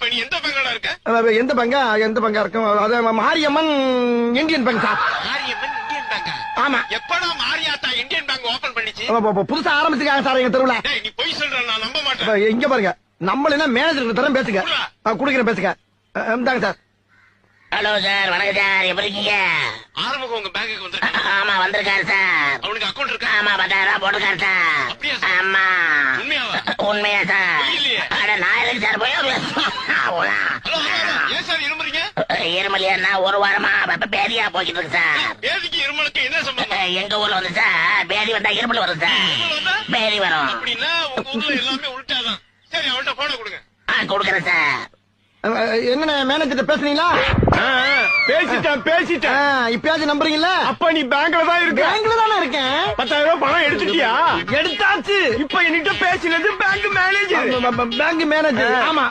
இப்ப நீ எந்த பங்கா இருக்க? எந்த பங்கா இருக்கும்? அது Mariamman Indian bank sir. Mariamman Indian பேங்கா? ஆமா. எப்படா மாரியாத்தா இந்தியன் பேங்க் ஓபன் பண்ணிச்சு? புதுசா ஆரம்பிச்சிருக்காங்க சார் எங்க தெருவுல. டேய் நீ பொய் சொல்ற, நான் நம்ப மாட்டேன். இங்க பாருங்க, நம்மள மேனேஜர் தரம் பேசுங்க. குடுக்கிறேன் பேசுங்க. இந்தாங்க சார். ஹலோ சார், வணக்கம் சார், எப்படி இருக்கீங்க? ஆரம்பம் உங்க பேங்குக்கு வந்திருக்காங்க. ஆமா வந்திருக்காரு சார். அவனுக்கு அக்கௌண்ட் இருக்கா? ஆமா 10,000 போட்டுருக்காரு சார். அப்படியா சார்? ஆமா. உண்மையாவா? உண்மையா சார்? இல்லையே. அட நான் எதுக்கு சார் போய் ஹலோ, ஏன் சார் இருமுறீங்க? இருமலியா ஒரு வாரமா பேதியா போய்கிட்டு இருக்கு சார். பேதிக்கு இருமலுக்கு என்ன சம்பந்தம்? எங்க ஊர்ல வந்து சார் பேதி வந்தா இருமல் வரும் சார். பேதி வரும். அப்படின்னா உங்க ஊர்ல எல்லாமே உள்டாதான். சரி, அவன்கிட்ட போன கொடுங்க. கொடுக்குறேன் சார். என்ன மேனேஜர் பேசுனீங்களா? பேசிட்டேன். இப்பயாச்சும் நம்புறீங்களா? அப்ப நீ பேங்க்ல தான் இருக்க. பேங்க்ல தானே இருக்கேன். 10,000 ரூபாய் பணம் எடுத்துட்டியா? எடுத்தாச்சு. இப்ப என்கிட்ட பேசினது பேங்க் மேனேஜர். Bank manager. ஆமா.